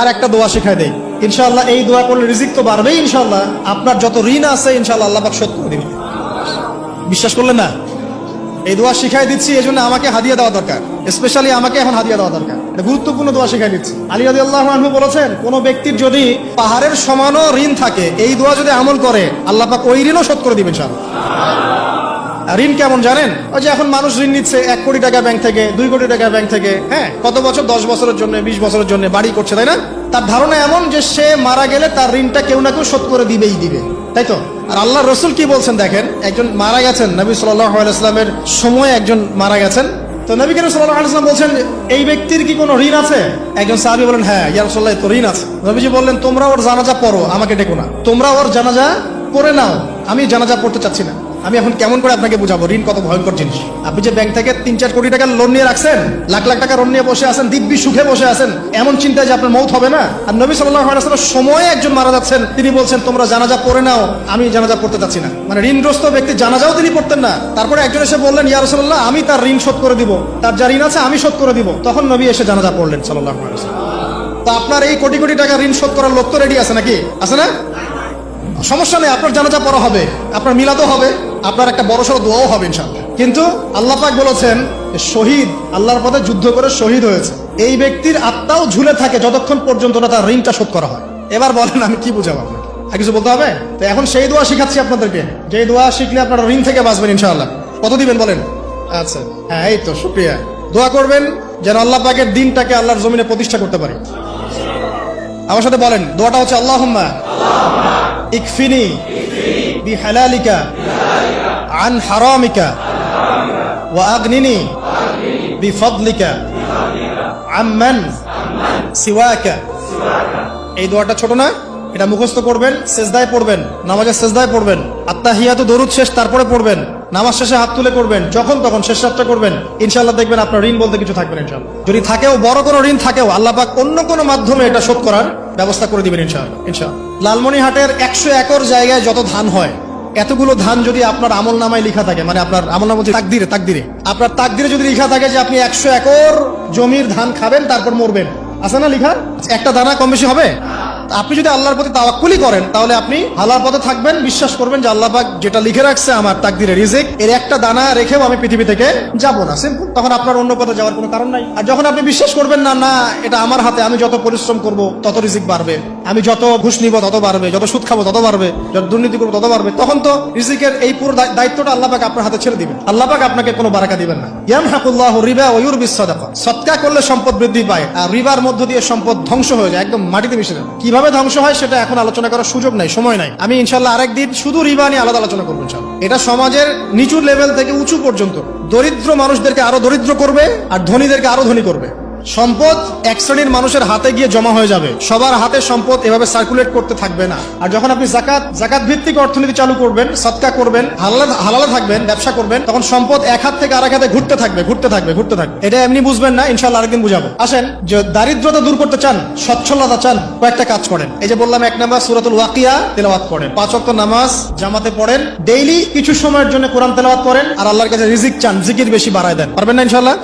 আর একটা দোয়া শিখাই দেই, ইনশাআল্লাহ এই দোয়া করলে রিজিক তো বাড়বেই ইনশাআল্লাহ, আপনার যত ঋণ আছে ইনশাআল্লাহ আল্লাহ পাক শোধ করে দিবেন। বিশ্বাস করলেন না? এই দোয়া শিখাই দিচ্ছি, এই জন্য আমাকে হাদিয়া দেওয়া দরকার, স্পেশালি আমাকে এখন হাদিয়া দেওয়া দরকার। এটা গুরুত্বপূর্ণ দোয়া শিখাই দিচ্ছি। আলী রাদিয়াল্লাহু আনহু বলেছেন, কোন ব্যক্তির যদি পাহাড়ের সমানও ঋণ থাকে, এই দোয়া যদি আমল করে আল্লাহ পাক ওই ঋণও শোধ করে দিবেন ইনশাআল্লাহ। ঋণ কেমন জানেন? ওই যে এখন মানুষ ঋণ নিচ্ছে 1 কোটি টাকা ব্যাংক থেকে, 2 কোটি টাকা ব্যাংক থেকে, হ্যাঁ, কত বছর, 10 বছরের জন্য, 20 বছরের জন্য বাড়ি করছে, তাই না? তার ধারণা এমন যে সে মারা গেলে তার ঋণটা কেউ না কেউ শোধ করে দিবেই দিবে, তাই তো? আর আল্লাহ রসুল কি বলছেন দেখেন, একজন মারা গেছেন, নবী সাল্লাল্লাহু আলাইহি ওয়াসাল্লামের সময় একজন মারা গেছেন। তো নবী করিম সাল্লাল্লাহু আলাইহি ওয়াসাল্লাম বলছেন, এই ব্যক্তির কি কোনো ঋণ আছে? একজন সাহাবী বলেন, হ্যাঁ ইয়া রাসূলুল্লাহ, তো ঋণ আছে। নবীজি বললেন, তোমরা ওর জানাজা পড়ো, আমাকে ডেকো না, তোমরা ওর জানাজা পড়ে নাও, আমি জানাজা পড়তে চাচ্ছি না। আমি এখন কেমন করে আপনাকে বুঝাবো ঋণ কত ভয়ঙ্কর জিনিস? আপনি যে ব্যাংক থেকে 3-4 কোটি টাকার লোন নিয়ে রাখছেন, লাখ লাখ টাকা লোন নিয়ে বসে আছেন, দিব্যি সুখে বসে আছেন, এমন চিন্তায় যে আপনার মৌত হবে না। আর নবী সাল্লাল্লাহু আলাইহি ওয়াসাল্লাম সময়ে একজন মারা যাচ্ছেন, তিনি বলছেন তোমরা জানাজা পড়ে নাও, আমি জানাজা পড়তে চাচ্ছি না। মানে ঋণগ্রস্ত ব্যক্তি জানাজাও তিনি পড়তেন না। তারপরে একজন এসে বললেন, ইয়া রাসূলুল্লাহ, আমি তার ঋণ শোধ করে দিব, তার যা ঋণ আছে আমি শোধ করে দিব। তখন নবী এসে জানাজা পড়লেন সাল্লাল্লাহু আলাইহি ওয়াসাল্লাম। তো আপনার এই কোটি কোটি টাকা ঋণ শোধ করার লোক তো রেডি আছে নাকি? আছে না? সমস্যা নেই, আপনার জানাজা পড়া হবে, আপনার মিলাদও হবে, আপনার একটা বড়সড় দোয়াও হবে ইনশাআল্লাহ। কিন্তু আল্লাহ পাক বলেছেন, শহীদ, আল্লাহর পথে যুদ্ধ করে শহীদ হয়েছে, এই ব্যক্তির আত্মাও ঝুলে থাকে যতক্ষণ পর্যন্ত না তার ঋণটা শোধ করা হয়। এবার বলেন আমি কি বুঝাবো আপনাকে? আর কিছু বলতে হবে? তো এখন সেই দোয়া শিখাচ্ছি আপনাদেরকে, যে দোয়া শিখলে আপনারা ঋণ থেকে বাঁচবেন ইনশাআল্লাহ। কত দিবেন বলেন? আচ্ছা, হ্যাঁ, এই তো, শুকরিয়া। দোয়া করবেন যেন আল্লাহ পাকের দিনটাকে আল্লাহর জমিনে প্রতিষ্ঠা করতে পারি। আমার সাথে বলেন, দোয়াটা হচ্ছে, আল্লাহুম্মা ইকফিনি বিহালালিকা আন হারামিকা ওয়া আগনিনি বিফদলিকা আম্মান সিওয়াকা। এই দোয়াটা ছোট না? এটা মুখস্থ করবেন, সেজদায় পড়বেন, নামাজের সেজদায় পড়বেন, আত্তাহিয়াতু দরুদ শেষ তারপরে পড়বেন, নামাজ শেষে হাত তুলে করবেন, যখন তখন শেষ রাতটা করবেন, ইনশাআল্লাহ দেখবেন আপনার ঋণ বলতে কিছু থাকবে না ইনশাআল্লাহ। যদি থাকেও, বড় কোনো ঋণ থাকেও, আল্লাহ পাক অন্য কোনো মাধ্যমে এটা শোধ করার ব্যবস্থা করে দিবেন ইনশাআল্লাহ। ইনশাআল্লাহ লালমনিরহাটের 100 একর জায়গায় যত ধান হয়, এতগুলো ধান যদি আপনার আমল নামায় লেখা থাকে, মানে আপনার আমল নামা তাকদিরে আপনার তাকদিরে যদি লেখা থাকে যে আপনি 100 একর জমির ধান খাবেন তারপর মরবেন, আছে না লেখা? একটা দানা কম বেশি হবে? আপনি যদি আল্লাহর প্রতি তাওয়াক্কুলি করেন, তাহলে আপনি হালাল পথে থাকবেন, বিশ্বাস করবেন যে আল্লাহ পাক যেটা লিখে রাখছে আমার তাকদিরে রিজিক, এর একটা দানা রেখেও আমি পৃথিবী থেকে যাব না, সিম্পল। তখন আপনার অন্য পথে যাওয়ার কোনো কারণ নাই। আর যখন আপনি বিশ্বাস করবেন না, না এটা আমার হাতে, আমি যত পরিশ্রম করব তত রিজিক বাড়বে, আমি যত ঘুষ নিব তত বাড়বে, যত সুদ খাবো তত বাড়বে, যত দুর্নীতি করবো তত বাড়বে, তখন তো রিজিকের এই পুরো দায়িত্বটা আল্লাহ পাক আপনার হাতে ছেড়ে দিবেন। আল্লাহ পাক আপনাকে কোনো বারাকা দিবেন না। ইয়ামহাকুল্লাহু রিবা ওয়া ইউরবিস সাদাকা। সদকা করলে সম্পদ বৃদ্ধি পায়, আর রিবার মধ্য দিয়ে সম্পদ ধ্বংস হয়ে যায়, একদম মাটিতে মিশে যায়। কিভাবে ধ্বংস হয় সেটা এখন আলোচনা করার সুযোগ নাই, সময় নাই। আমি ইনশাআল্লাহ আরেকদিন শুধু রিবা নিয়ে আলাদা আলোচনা করবো ইনশাআল্লাহ। এটা সমাজের নিচু লেভেল থেকে উঁচু পর্যন্ত দরিদ্র মানুষদেরকে আরো দরিদ্র করবে, আর ধনীদেরকে আরো ধনী করবে। সম্পদ এক শ্রেণীর মানুষের হাতে গিয়ে জমা হয়ে যাবে, সবার হাতে সম্পদ এভাবে সার্কুলেট করতে থাকবে না। আর যখন আপনি জাকাত ভিত্তিক অর্থনীতি চালু করবেন, সদকা করবেন, হালালে থাকবেন, ব্যবসা করবেন, তখন সম্পদ এক হাত থেকে আরেক হাতে ঘুরতে থাকবে। এটা এমনি বুঝবেন না, ইনশাআল্লাহ আরেকদিন বুঝাবো। আসেন, যে দারিদ্রতা দূর করতে চান, সচ্ছলতা চান, কয়েকটা কাজ করেন। এই যে বললাম, 1 নাম্বার সূরাতুল ওয়াকিয়া তেলাওয়াত করেন, 5 ওয়াক্ত নামাজ জামাতে পড়েন, ডেইলি কিছু সময়ের জন্য কোরআন তেলাওয়াত করেন, আর আল্লাহর কাছে রিজিক চান, জিকির বেশি বাড়ায় দেন। পারবেন না ইনশাআল্লাহ?